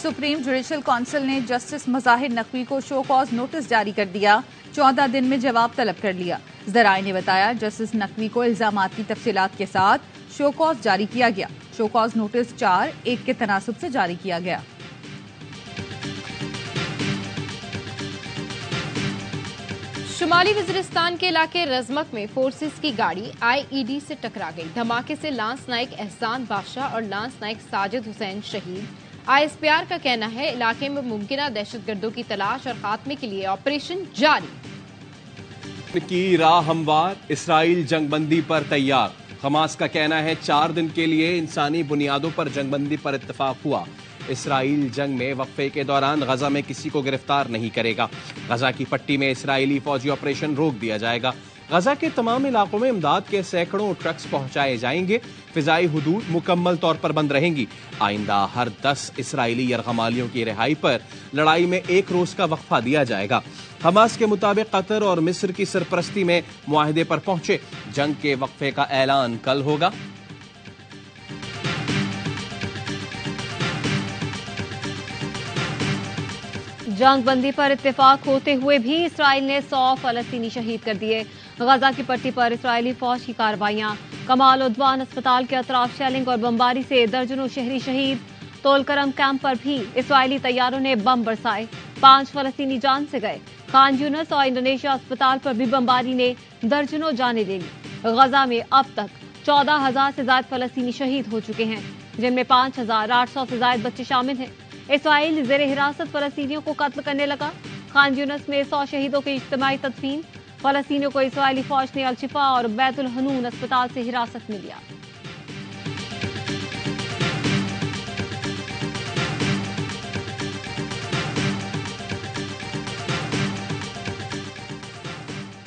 Supreme judicial council ने justice Mazahir Naqvi को show cause notice जारी कर दिया। 14 दिन में जवाब तलब कर लिया। ज़राए ने बताया जस्टिस नकवी को इल्जामात की तफसीलात के साथ शो कॉज जारी किया गया। शो कॉज नोटिस 4-1 के तनासुब से जारी किया गया। शुमाली वज़ीरिस्तान के इलाके रजमक में फोर्सेस की गाड़ी IED से टकरा गई। धमाके से लांस नाइक एहसान बादशाह और लांस नाइक साजिद हुसैन शहीद। ISPR का कहना है इलाके में मुमकिना दहशतगर्दों की तलाश और खात्मे के लिए ऑपरेशन जारी। की राह हमवार, इसराइल जंगबंदी पर तैयार। हमास का कहना है 4 दिन के लिए इंसानी बुनियादों पर जंगबंदी पर इत्तफाक हुआ। इसराइल जंग में वक्फे के दौरान गजा में किसी को गिरफ्तार नहीं करेगा। गजा की पट्टी में इसराइली फौजी ऑपरेशन रोक दिया जाएगा। गजा के तमाम इलाकों में इमदाद के सैकड़ों ट्रक्स पहुंचाए जाएंगे। फिजाई हुदूद मुकम्मल तौर पर बंद रहेंगी। आइंदा हर 10 इसराइली यरगमालियों की रिहाई पर लड़ाई में 1 रोज का वक्फा दिया जाएगा। हमास के मुताबिक कतर और मिस्र की सरपरस्ती में मुआहदे पर पहुंचे। जंग के वक्फे का ऐलान कल होगा। जंग बंदी पर इत्तेफाक होते हुए भी इसराइल ने 100 फलस्तीनी शहीद कर दिए। गजा की पट्टी पर इसराइली फौज की कार्रवाइयां, कमाल उद्वान अस्पताल के अतराफ शेलिंग और बमबारी से दर्जनों शहरी शहीद। तोलकरम कैंप पर भी इसराइली तैयारों ने बम बरसाए, 5 फलस्तीनी जान से गए। खान यूनिस और इंडोनेशिया अस्पताल पर भी बमबारी ने दर्जनों जानें ले ली। गजा में अब तक 14,000 से ज्यादा फलस्तीनी शहीद हो चुके हैं, जिनमें 5,800 से ज्यादा बच्चे शामिल हैं। इसराइल जेर हिरासत फलस्तीनियों को कत्ल करने लगा। खान यूनिस में 100 शहीदों की इज्तिमाई तदफीन। फलस्तीनियों को इसराइली फौज ने अल-शिफा और बैतुल हनून अस्पताल से हिरासत में लिया।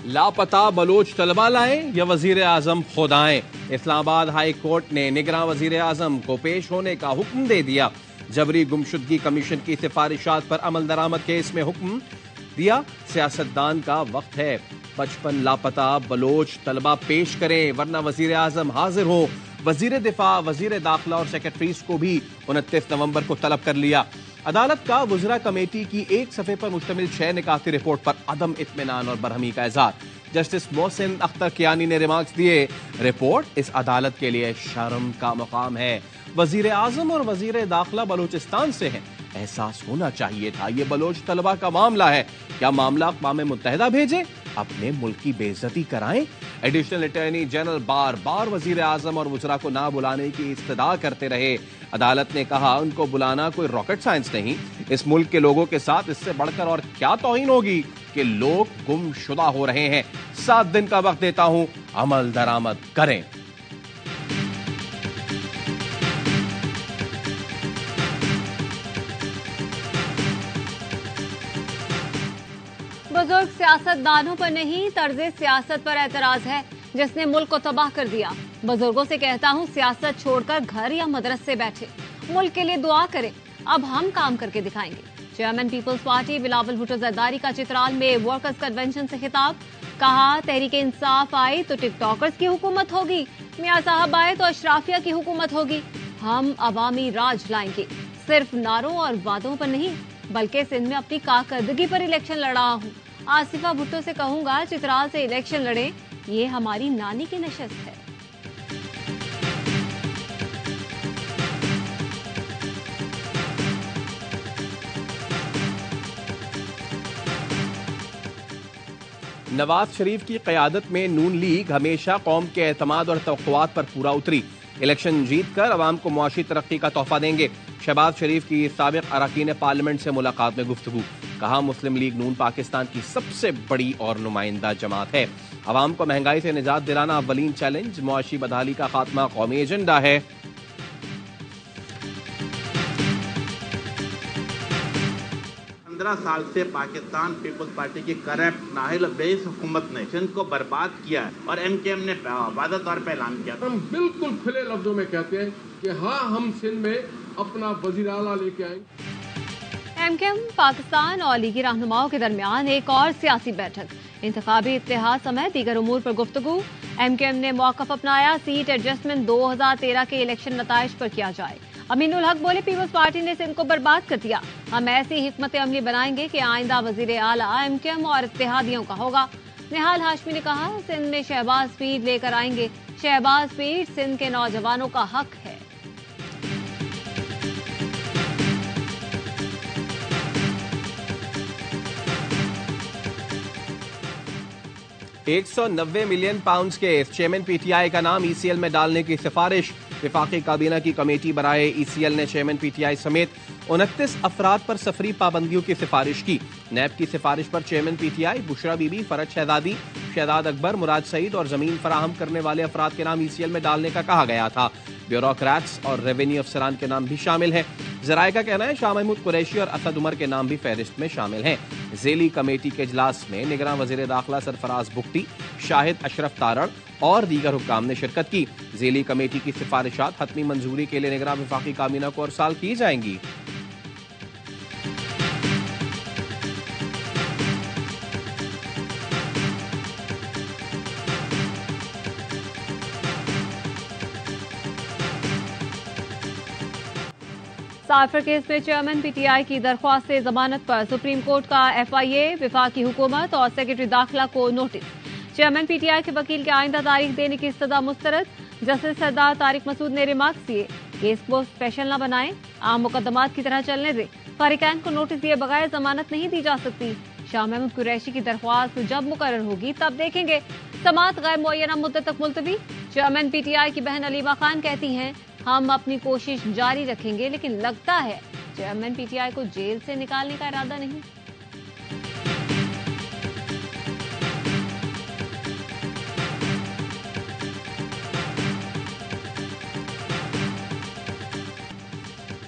लापता बलोच तलबा लाए या वजीर आजम खुद आए। इस्लामाबाद हाई कोर्ट ने निगरां वजीर आजम को पेश होने का हुक्म दे दिया। जबरी गुमशुदगी कमीशन की सिफारिशात पर अमल दरामद केस में हुक्म दिया। सियासतदान का वक्त है। 55 लापता बलोच तलबा पेश करें वरना वजीर आजम हाजिर हो। वजीर दिफा, वजीर दाखिला और सेक्रेटरीज को भी 29 नवंबर को तलब कर लिया। अदालत का वुज़रा कमेटी की 1 सफ़े पर मुश्तमिल 6 निकाती रिपोर्ट पर अदम इत्मीनान और बरहमी का इज़हार। जस्टिस मोहसिन अख्तर कियानी ने रिमार्क्स दिए, रिपोर्ट इस अदालत के लिए शर्म का मुकाम है। वजीर आजम और वजीर दाखिला बलूचिस्तान से हैं। एहसास होना चाहिए था ये बलोच तलबा का मामला है। क्या मामला अक़वाम मुत्तहिदा भेजे, अपने मुल्क की बेइज्जती कराएं? एडिशनल अटॉर्नी जनरल बार बार वजीर आजम और वुज़रा को ना बुलाने की इस्तदा करते रहे। अदालत ने कहा उनको बुलाना कोई रॉकेट साइंस नहीं। इस मुल्क के लोगों के साथ इससे बढ़कर और क्या तौहीन होगी कि लोग गुमशुदा हो रहे हैं। 7 दिन का वक्त देता हूं, अमल दरामद करें। बुजुर्ग सियासतदानों पर नहीं, तर्ज़े सियासत पर एतराज है जिसने मुल्क को तबाह कर दिया। बुजुर्गों से कहता हूँ सियासत छोड़कर घर या मदरसे बैठे, मुल्क के लिए दुआ करें। अब हम काम करके दिखाएंगे। Chairman Peoples Party Bilawal Bhutto Zardari का चित्राल में वर्कर्स कन्वेंशन से खिताब। कहा तहरीक इंसाफ आई तो टिकटॉकर्स की हुकूमत होगी, मियां साहब आए तो अशराफिया की हुकूमत होगी। हम अवामी राज लाएंगे, सिर्फ नारों और वादों पर नहीं बल्कि सिंध में अपनी कारकर्दगी पर इलेक्शन लड़ रहा हूँ। आसिफा भुट्टो से कहूंगा चित्राल से इलेक्शन लड़े, ये हमारी नानी की नशस्त है। नवाज शरीफ की क़यादत में नून लीग हमेशा कौम के एतमाद और तवक्कुआत पर पूरा उतरी। इलेक्शन जीत कर अवाम को मुआशी तरक्की का तोहफा देंगे। शहबाज शरीफ की साबिक अरकान पार्लियामेंट से मुलाकात में गुफ्तगू। कहा मुस्लिम लीग नून पाकिस्तान की सबसे बड़ी और नुमाइंदा जमात है। अवाम को महंगाई से निजात दिलाना अव्वलीन चैलेंज, मुआशी बदहाली का खात्मा कौमी एजेंडा है। 15 साल से पाकिस्तान पीपल्स पार्टी की करप्ट नाहिल बेस हुकूमत ने सिंध को बर्बाद किया है और MKM ने वादा तौर पर ऐलान किया। हम बिल्कुल खुले लफ्जों में कहते हैं कि हाँ, हम सिंध में अपना वजीर आला लेके आएंगे। MKM पाकिस्तान और लीगी रहनुमाओं के दरमियान एक और सियासी बैठक, इंतखाबी इत्तेहाद समेत दीगर उमूर पर गुफ्तगू। MKM ने मौक़िफ़ अपनाया, सीट एडजस्टमेंट 2013 के इलेक्शन नताइज पर किया जाए। अमीनुल हक बोले, पीपल्स पार्टी ने सिंध को बर्बाद कर दिया। हम ऐसी हिकमत अमली बनाएंगे कि आइंदा वजीर आला एमकेएम और इत्तेहादियों का होगा। निहाल हाशमी ने कहा, सिंध में शहबाज पीर लेकर आएंगे। शहबाज पीर सिंध के नौजवानों का हक है। 190 मिलियन पाउंड्स के चेयरमैन पीटीआई का नाम ईसीएल में डालने की सिफारिश। विफाकी काबीना की कमेटी बनाए ईसीएल ने चेयरमैन पीटीआई समेत 29 अफराद पर सफरी पाबंदियों की सिफारिश की। नैब की सिफारिश पर चेयरमैन पीटीआई बुशरा बीबी, फरज शहजादी, शहजाद अकबर, मुराद सईद और जमीन फराहम करने वाले अफराद के नाम ईसीएल में डालने का कहा गया था। ब्यूरोक्रेट्स और रेवेन्यू अफसरान के नाम भी शामिल हैं। जराये का कहना है शाह महमूद कुरैशी और असद उमर के नाम भी फहरिस्त में शामिल हैं। ज़ेली कमेटी के इजलास में निगरान वजीर दाखिला सरफराज बुख्ती, शाहिद अशरफ तारड़ और दीगर हुक्काम ने शिरकत की। ज़ेली कमेटी की सिफारिशात हतमी मंजूरी के लिए निगरान विफाकी काबीना को अरसाल की जाएंगी। साफर केस में चेयरमैन पीटीआई की दरख्वास्त से जमानत पर सुप्रीम कोर्ट का एफआईए, विफाकी हुकूमत और सेक्रेटरी दाखिला को नोटिस। चेयरमैन पीटीआई के वकील के आइंदा तारीख देने की इस्तदा मुस्तरद। जस्टिस सरदार तारिक मसूद ने रिमार्क दिए, केस को स्पेशल न बनाएं, आम मुकदमात की तरह चलने दें। फारिकान को नोटिस दिए बगैर जमानत नहीं दी जा सकती। शाह महमूद कुरैशी की दरख्वास्त जब मुकर्रर होगी तब देखेंगे। समाअत गैर मुअय्यना मुद्दत तक मुलतवी। चेयरमैन पीटीआई की बहन अलीमा खान कहती हैं, हम अपनी कोशिश जारी रखेंगे, लेकिन लगता है चेयरमैन पीटीआई को जेल से निकालने का इरादा नहीं।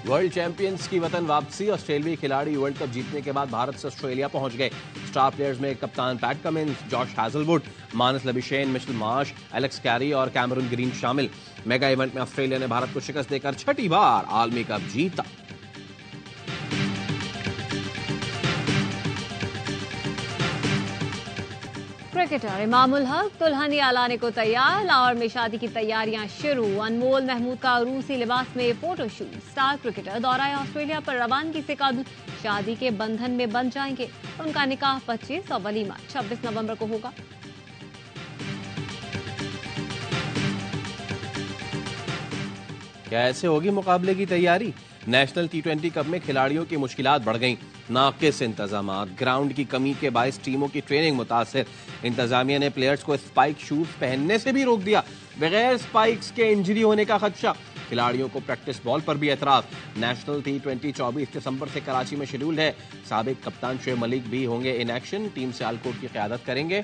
वर्ल्ड चैंपियंस की वतन वापसी। ऑस्ट्रेलियाई खिलाड़ी वर्ल्ड कप जीतने के बाद भारत से ऑस्ट्रेलिया पहुंच गए। स्टार प्लेयर्स में कप्तान पैट कमिंस, जॉश हैजलवुड, मानस लबिशेन, मिशेल मार्श, एलेक्स कैरी और कैमरून ग्रीन शामिल। मेगा इवेंट में ऑस्ट्रेलिया ने भारत को शिकस्त देकर छठी बार आलमी कप जीता। क्रिकेटर इमामुल हक दुल्हनिया लाने को तैयार। लाहौर में शादी की तैयारियां शुरू। अनमोल महमूद का रूसी लिबास में फोटोशूट। स्टार क्रिकेटर दौरा ऑस्ट्रेलिया पर रवानगी से कबल शादी के बंधन में बंध जाएंगे। उनका निकाह 25 और वलीमा 26 नवंबर को होगा। कैसे होगी मुकाबले की तैयारी? नेशनल टी20 कप में खिलाड़ियों की मुश्किलात बढ़ गईं। नाकिस इंतजामात, ग्राउंड की कमी के बायस टीमों की ट्रेनिंग मुतासिर। इंतजामिया ने प्लेयर्स को स्पाइक शूज पहनने से भी रोक दिया। बगैर स्पाइक्स के इंजरी होने का खदशा। खिलाड़ियों को प्रैक्टिस बॉल पर भी एतराज। नेशनल टी20 24 दिसंबर से कराची में शेड्यूल है। साबिक कप्तान शुएब मलिक भी होंगे इन एक्शन। टीम सियालकोट की क़यादत करेंगे।